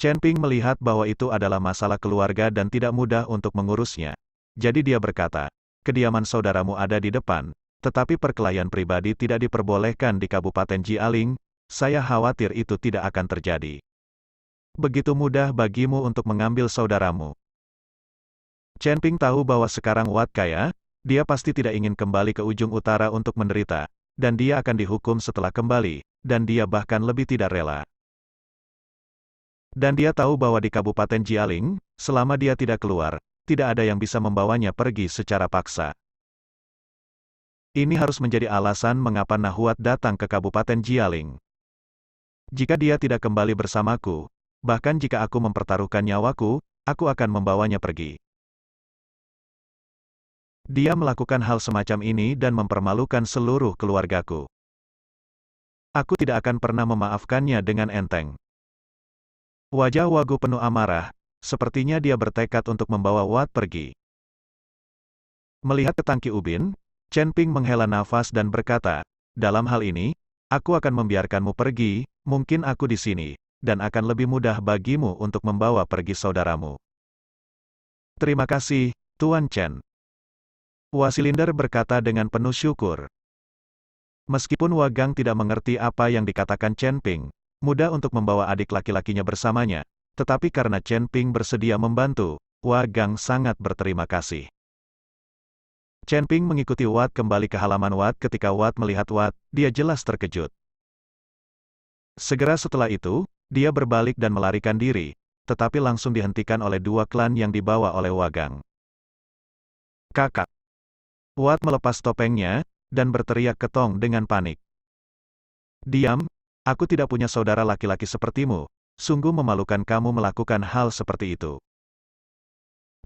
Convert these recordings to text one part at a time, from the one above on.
Chen Ping melihat bahwa itu adalah masalah keluarga dan tidak mudah untuk mengurusnya. Jadi dia berkata, kediaman saudaramu ada di depan, tetapi perkelahian pribadi tidak diperbolehkan di Kabupaten Jialing, saya khawatir itu tidak akan terjadi. Begitu mudah bagimu untuk mengambil saudaramu. Chen Ping tahu bahwa sekarang Watt kaya, dia pasti tidak ingin kembali ke ujung utara untuk menderita, dan dia akan dihukum setelah kembali, dan dia bahkan lebih tidak rela. Dan dia tahu bahwa di Kabupaten Jialing, selama dia tidak keluar, tidak ada yang bisa membawanya pergi secara paksa. Ini harus menjadi alasan mengapa Nahuat datang ke Kabupaten Jialing. Jika dia tidak kembali bersamaku, bahkan jika aku mempertaruhkan nyawaku, aku akan membawanya pergi. Dia melakukan hal semacam ini dan mempermalukan seluruh keluargaku. Aku tidak akan pernah memaafkannya dengan enteng. Wajah Wagu penuh amarah, sepertinya dia bertekad untuk membawa Watt pergi. Melihat ke Tangki Ubin, Chen Ping menghela nafas dan berkata, dalam hal ini, aku akan membiarkanmu pergi, mungkin aku di sini, dan akan lebih mudah bagimu untuk membawa pergi saudaramu. Terima kasih, Tuan Chen. Wasilinder berkata dengan penuh syukur. Meskipun Wagang tidak mengerti apa yang dikatakan Chen Ping, mudah untuk membawa adik laki-lakinya bersamanya, tetapi karena Chen Ping bersedia membantu, Wagang sangat berterima kasih. Chen Ping mengikuti Watt kembali ke halaman Watt. Ketika Watt melihat Watt, dia jelas terkejut. Segera setelah itu, dia berbalik dan melarikan diri, tetapi langsung dihentikan oleh dua klan yang dibawa oleh Wagang. Kakak. Watt melepas topengnya, dan berteriak ke Tong dengan panik. Diam, aku tidak punya saudara laki-laki sepertimu, sungguh memalukan kamu melakukan hal seperti itu.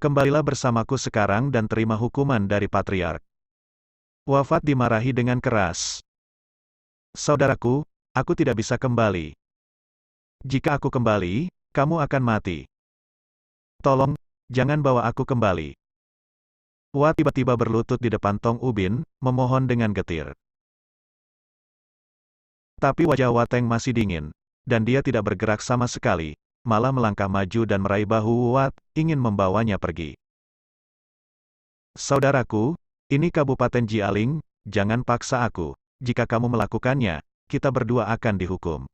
Kembalilah bersamaku sekarang dan terima hukuman dari Patriark. Wafat dimarahi dengan keras. Saudaraku, aku tidak bisa kembali. Jika aku kembali, kamu akan mati. Tolong, jangan bawa aku kembali. Watt tiba-tiba berlutut di depan Tong Ubin, memohon dengan getir. Tapi wajah Watteng masih dingin, dan dia tidak bergerak sama sekali, malah melangkah maju dan meraih bahu Watt, ingin membawanya pergi. Saudaraku, ini Kabupaten Jialing, jangan paksa aku, jika kamu melakukannya, kita berdua akan dihukum.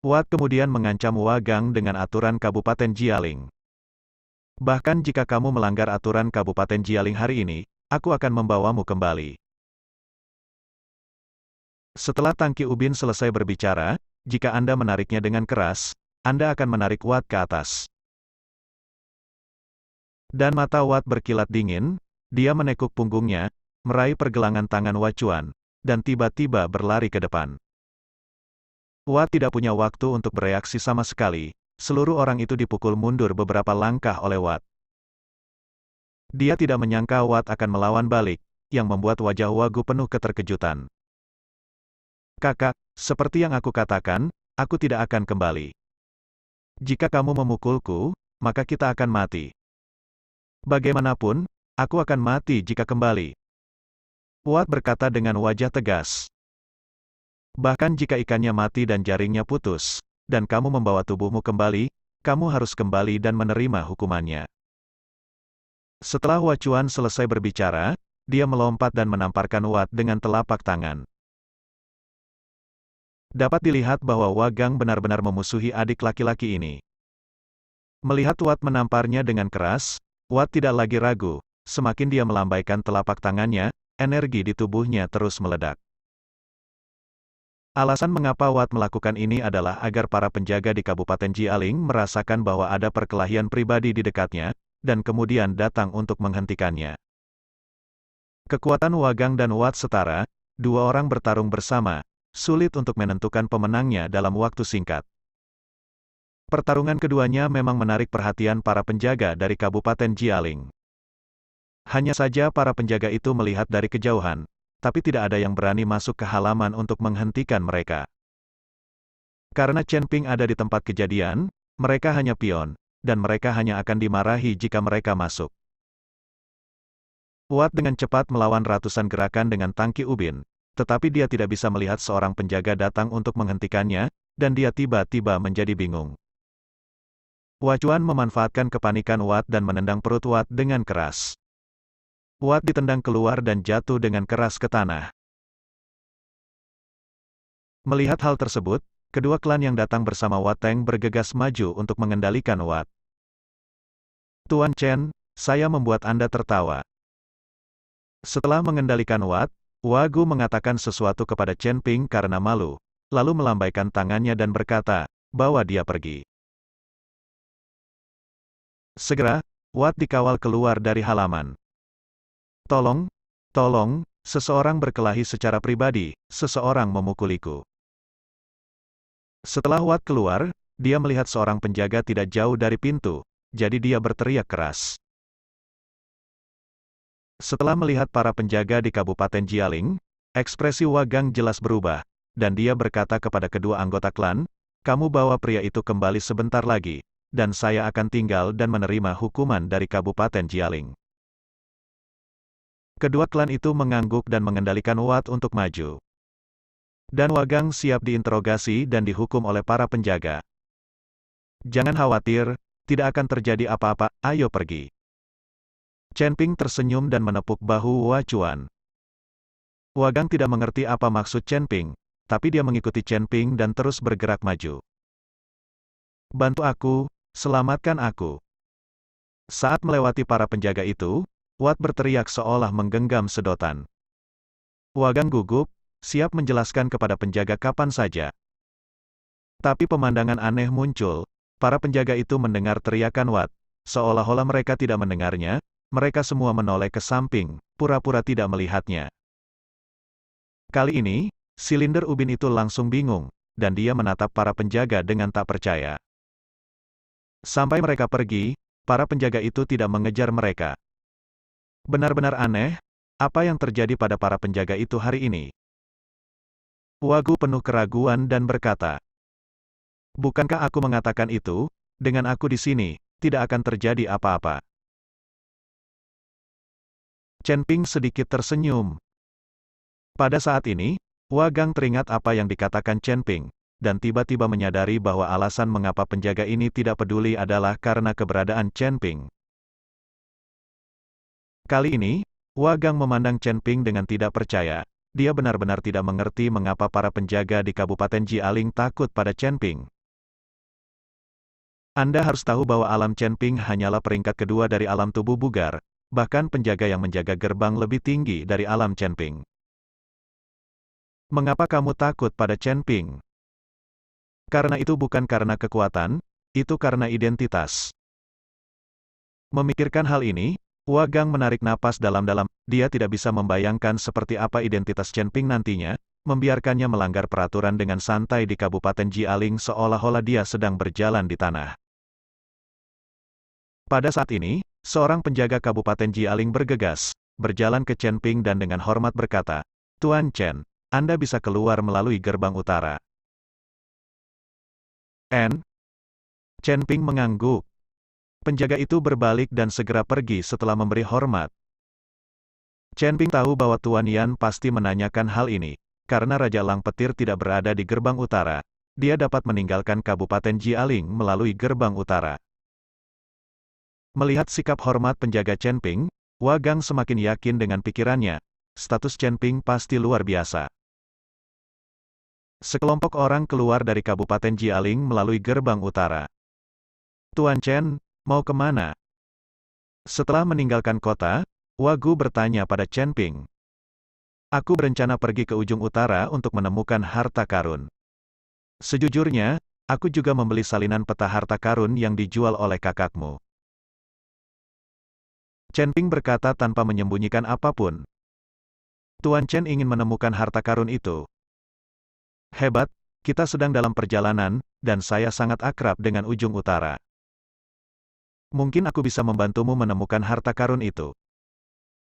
Watt kemudian mengancam Wagang dengan aturan Kabupaten Jialing. Bahkan jika kamu melanggar aturan Kabupaten Jialing hari ini, aku akan membawamu kembali. Setelah Tangki Ubin selesai berbicara, jika Anda menariknya dengan keras, Anda akan menarik Watt ke atas. Dan mata Watt berkilat dingin, dia menekuk punggungnya, meraih pergelangan tangan Wacuan, dan tiba-tiba berlari ke depan. Watt tidak punya waktu untuk bereaksi sama sekali, seluruh orang itu dipukul mundur beberapa langkah oleh Watt. Dia tidak menyangka Watt akan melawan balik, yang membuat wajah Wagu penuh keterkejutan. Kakak, seperti yang aku katakan, aku tidak akan kembali. Jika kamu memukulku, maka kita akan mati. Bagaimanapun, aku akan mati jika kembali. Watt berkata dengan wajah tegas. Bahkan jika ikannya mati dan jaringnya putus, dan kamu membawa tubuhmu kembali, kamu harus kembali dan menerima hukumannya. Setelah Wacuan selesai berbicara, dia melompat dan menamparkan Watt dengan telapak tangan. Dapat dilihat bahwa Wagang benar-benar memusuhi adik laki-laki ini. Melihat Watt menamparnya dengan keras, Watt tidak lagi ragu, semakin dia melambaikan telapak tangannya, energi di tubuhnya terus meledak. Alasan mengapa Watt melakukan ini adalah agar para penjaga di Kabupaten Jialing merasakan bahwa ada perkelahian pribadi di dekatnya, dan kemudian datang untuk menghentikannya. Kekuatan Wagang dan Watt setara, dua orang bertarung bersama, sulit untuk menentukan pemenangnya dalam waktu singkat. Pertarungan keduanya memang menarik perhatian para penjaga dari Kabupaten Jialing. Hanya saja para penjaga itu melihat dari kejauhan, tapi tidak ada yang berani masuk ke halaman untuk menghentikan mereka. Karena Chen Ping ada di tempat kejadian, mereka hanya pion, dan mereka hanya akan dimarahi jika mereka masuk. Watt dengan cepat melawan ratusan gerakan dengan Tangki Ubin, tetapi dia tidak bisa melihat seorang penjaga datang untuk menghentikannya, dan dia tiba-tiba menjadi bingung. Wacuan memanfaatkan kepanikan Wat dan menendang perut Wat dengan keras. Wat ditendang keluar dan jatuh dengan keras ke tanah. Melihat hal tersebut, kedua klan yang datang bersama Wat Teng bergegas maju untuk mengendalikan Wat. Tuan Chen, saya membuat Anda tertawa. Setelah mengendalikan Wat, Wagu mengatakan sesuatu kepada Chen Ping karena malu, lalu melambaikan tangannya dan berkata, bawa dia pergi. Segera, Wat dikawal keluar dari halaman. Tolong, seseorang berkelahi secara pribadi, seseorang memukuliku. Setelah Wat keluar, dia melihat seorang penjaga tidak jauh dari pintu, jadi dia berteriak keras. Setelah melihat para penjaga di Kabupaten Jialing, ekspresi Wagang jelas berubah, dan dia berkata kepada kedua anggota klan, kamu bawa pria itu kembali sebentar lagi, dan saya akan tinggal dan menerima hukuman dari Kabupaten Jialing. Kedua klan itu mengangguk dan mengendalikan Wat untuk maju. Dan Wagang siap diinterogasi dan dihukum oleh para penjaga. Jangan khawatir, tidak akan terjadi apa-apa, ayo pergi. Chen Ping tersenyum dan menepuk bahu Wacuan. Wagang tidak mengerti apa maksud Chen Ping, tapi dia mengikuti Chen Ping dan terus bergerak maju. Bantu aku, selamatkan aku. Saat melewati para penjaga itu, Wat berteriak seolah menggenggam sedotan. Wagang gugup, siap menjelaskan kepada penjaga kapan saja. Tapi pemandangan aneh muncul, para penjaga itu mendengar teriakan Wat, seolah-olah mereka tidak mendengarnya, mereka semua menoleh ke samping, pura-pura tidak melihatnya. Kali ini, silinder ubin itu langsung bingung, dan dia menatap para penjaga dengan tak percaya. Sampai mereka pergi, para penjaga itu tidak mengejar mereka. Benar-benar aneh, apa yang terjadi pada para penjaga itu hari ini? Wagu penuh keraguan dan berkata, bukankah aku mengatakan itu, dengan aku di sini, tidak akan terjadi apa-apa. Chen Ping sedikit tersenyum. Pada saat ini, Wagang teringat apa yang dikatakan Chen Ping, dan tiba-tiba menyadari bahwa alasan mengapa penjaga ini tidak peduli adalah karena keberadaan Chen Ping. Kali ini, Wagang memandang Chen Ping dengan tidak percaya. Dia benar-benar tidak mengerti mengapa para penjaga di Kabupaten Jialing takut pada Chen Ping. Anda harus tahu bahwa alam Chen Ping hanyalah peringkat kedua dari alam tubuh bugar, bahkan penjaga yang menjaga gerbang lebih tinggi dari alam Chen Ping. Mengapa kamu takut pada Chen Ping? Karena itu bukan karena kekuatan, itu karena identitas. Memikirkan hal ini, Wagang menarik napas dalam-dalam, dia tidak bisa membayangkan seperti apa identitas Chen Ping nantinya, membiarkannya melanggar peraturan dengan santai di Kabupaten Jialing seolah-olah dia sedang berjalan di tanah. Pada saat ini, seorang penjaga Kabupaten Jialing bergegas, berjalan ke Chen Ping dan dengan hormat berkata, Tuan Chen, Anda bisa keluar melalui gerbang utara. Chen Ping mengangguk. Penjaga itu berbalik dan segera pergi setelah memberi hormat. Chen Ping tahu bahwa Tuan Yan pasti menanyakan hal ini. Karena Raja Lang Petir tidak berada di gerbang utara, dia dapat meninggalkan Kabupaten Jialing melalui gerbang utara. Melihat sikap hormat penjaga Chen Ping, Wagang semakin yakin dengan pikirannya, status Chen Ping pasti luar biasa. Sekelompok orang keluar dari Kabupaten Jialing melalui gerbang utara. Tuan Chen, mau kemana? Setelah meninggalkan kota, Wagu bertanya pada Chen Ping. Aku berencana pergi ke ujung utara untuk menemukan harta karun. Sejujurnya, aku juga membeli salinan peta harta karun yang dijual oleh kakakmu. Chen Ping berkata tanpa menyembunyikan apapun. Tuan Chen ingin menemukan harta karun itu. Hebat, kita sedang dalam perjalanan, dan saya sangat akrab dengan ujung utara. Mungkin aku bisa membantumu menemukan harta karun itu.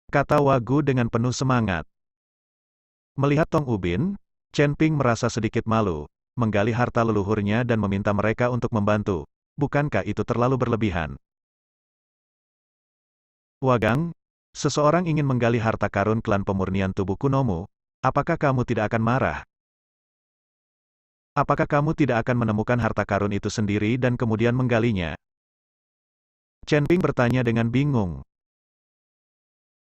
Kata Wagu dengan penuh semangat. Melihat Tong Ubin, Chen Ping merasa sedikit malu, menggali harta leluhurnya dan meminta mereka untuk membantu. Bukankah itu terlalu berlebihan? Wagang, seseorang ingin menggali harta karun klan pemurnian tubuh kunomu, apakah kamu tidak akan marah? Apakah kamu tidak akan menemukan harta karun itu sendiri dan kemudian menggalinya? Chen Ping bertanya dengan bingung.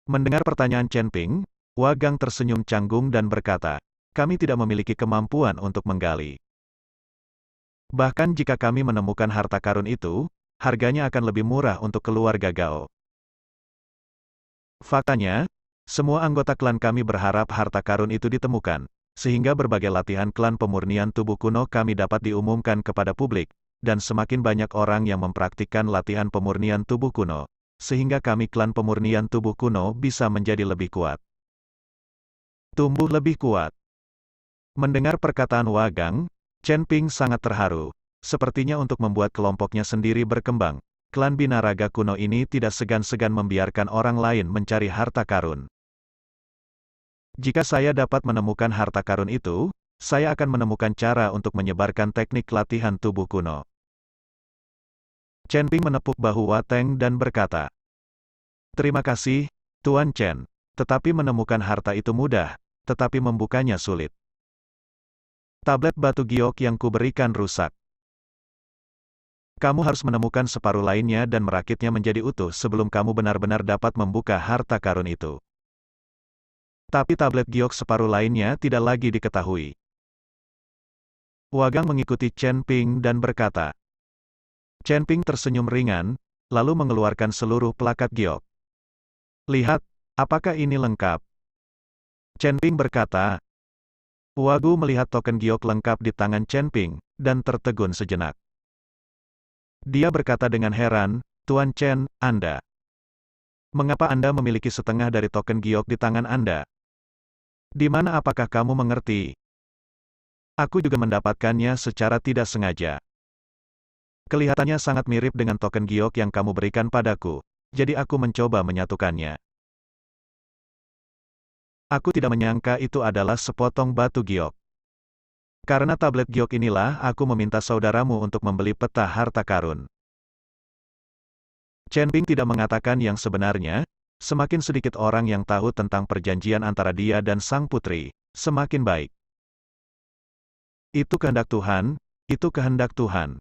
Mendengar pertanyaan Chen Ping, Wang Gang tersenyum canggung dan berkata, kami tidak memiliki kemampuan untuk menggali. Bahkan jika kami menemukan harta karun itu, harganya akan lebih murah untuk keluarga Gao. Faktanya, semua anggota klan kami berharap harta karun itu ditemukan, sehingga berbagai latihan klan pemurnian tubuh kuno kami dapat diumumkan kepada publik, dan semakin banyak orang yang mempraktikkan latihan pemurnian tubuh kuno, sehingga kami klan pemurnian tubuh kuno bisa menjadi lebih kuat. Tumbuh lebih kuat. Mendengar perkataan Wang Gang, Chen Ping sangat terharu. Sepertinya untuk membuat kelompoknya sendiri berkembang, klan binaraga kuno ini tidak segan-segan membiarkan orang lain mencari harta karun. Jika saya dapat menemukan harta karun itu, saya akan menemukan cara untuk menyebarkan teknik latihan tubuh kuno. Chen Ping menepuk bahu Wateng dan berkata, terima kasih, Tuan Chen. Tetapi menemukan harta itu mudah, tetapi membukanya sulit. Tablet batu giok yang kuberikan rusak. Kamu harus menemukan separuh lainnya dan merakitnya menjadi utuh sebelum kamu benar-benar dapat membuka harta karun itu. Tapi tablet giok separuh lainnya tidak lagi diketahui. Wang Gang mengikuti Chen Ping dan berkata. Chen Ping tersenyum ringan, lalu mengeluarkan seluruh plakat giok. Lihat, apakah ini lengkap? Chen Ping berkata. Wang Gu melihat token giok lengkap di tangan Chen Ping, dan tertegun sejenak. Dia berkata dengan heran, Tuan Chen, Anda. Mengapa Anda memiliki setengah dari token giok di tangan Anda? Di mana apakah kamu mengerti? Aku juga mendapatkannya secara tidak sengaja. Kelihatannya sangat mirip dengan token giok yang kamu berikan padaku, jadi aku mencoba menyatukannya. Aku tidak menyangka itu adalah sepotong batu giok. Karena tablet giok inilah aku meminta saudaramu untuk membeli peta harta karun. Chen Ping tidak mengatakan yang sebenarnya, semakin sedikit orang yang tahu tentang perjanjian antara dia dan sang putri, semakin baik. Itu kehendak Tuhan, itu kehendak Tuhan.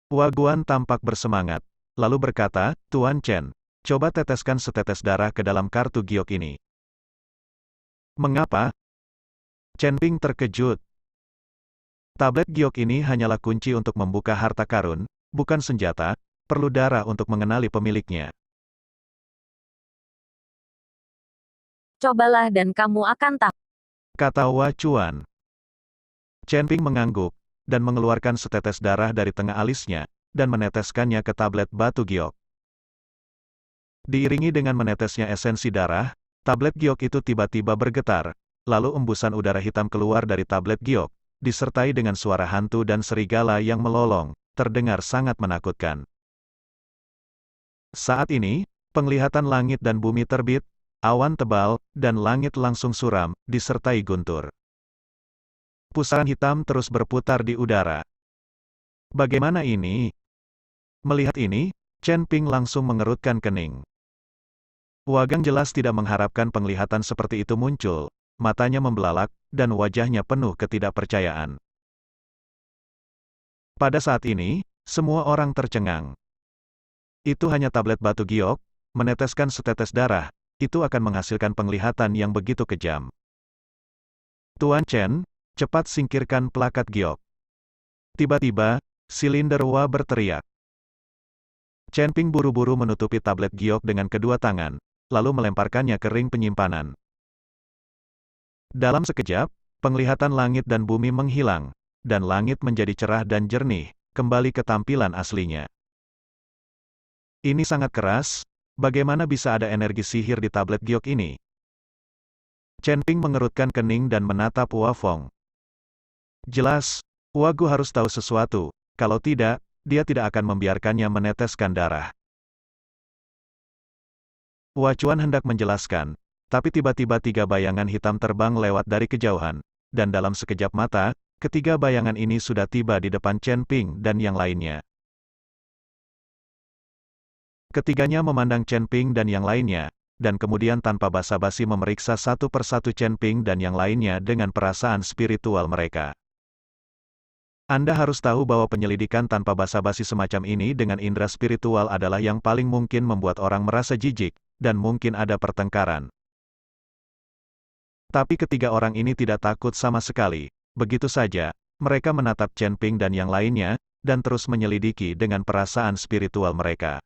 Wang Guan tampak bersemangat, lalu berkata, Tuan Chen, coba teteskan setetes darah ke dalam kartu giok ini. Mengapa? Chen Ping terkejut. Tablet giok ini hanyalah kunci untuk membuka harta karun, bukan senjata, perlu darah untuk mengenali pemiliknya. Cobalah dan kamu akan tahu. Kata Wang Chuan. Chen Ping mengangguk, dan mengeluarkan setetes darah dari tengah alisnya, dan meneteskannya ke tablet batu giok. Diiringi dengan menetesnya esensi darah, tablet giok itu tiba-tiba bergetar, lalu embusan udara hitam keluar dari tablet giok, disertai dengan suara hantu dan serigala yang melolong, terdengar sangat menakutkan. Saat ini, penglihatan langit dan bumi terbit, awan tebal, dan langit langsung suram, disertai guntur. Pusaran hitam terus berputar di udara. Bagaimana ini? Melihat ini, Chen Ping langsung mengerutkan kening. Wang Gang jelas tidak mengharapkan penglihatan seperti itu muncul, matanya membelalak, dan wajahnya penuh ketidakpercayaan. Pada saat ini, semua orang tercengang. Itu hanya tablet batu giok, meneteskan setetes darah, itu akan menghasilkan penglihatan yang begitu kejam. Tuan Chen, cepat singkirkan plakat giok. Tiba-tiba, silinder Wang berteriak. Chen Ping buru-buru menutupi tablet giok dengan kedua tangan, lalu melemparkannya ke ring penyimpanan. Dalam sekejap, penglihatan langit dan bumi menghilang, dan langit menjadi cerah dan jernih, kembali ke tampilan aslinya. Ini sangat keras, bagaimana bisa ada energi sihir di tablet giok ini? Chen Ping mengerutkan kening dan menatap Wang Feng. Jelas, Wang Gu harus tahu sesuatu, kalau tidak, dia tidak akan membiarkannya meneteskan darah. Wang Chuan hendak menjelaskan, tapi tiba-tiba tiga bayangan hitam terbang lewat dari kejauhan, dan dalam sekejap mata, ketiga bayangan ini sudah tiba di depan Chen Ping dan yang lainnya. Ketiganya memandang Chen Ping dan yang lainnya, dan kemudian tanpa basa-basi memeriksa satu persatu Chen Ping dan yang lainnya dengan perasaan spiritual mereka. Anda harus tahu bahwa penyelidikan tanpa basa-basi semacam ini dengan indera spiritual adalah yang paling mungkin membuat orang merasa jijik, dan mungkin ada pertengkaran. Tapi ketiga orang ini tidak takut sama sekali. Begitu saja, mereka menatap Chen Ping dan yang lainnya, dan terus menyelidiki dengan perasaan spiritual mereka.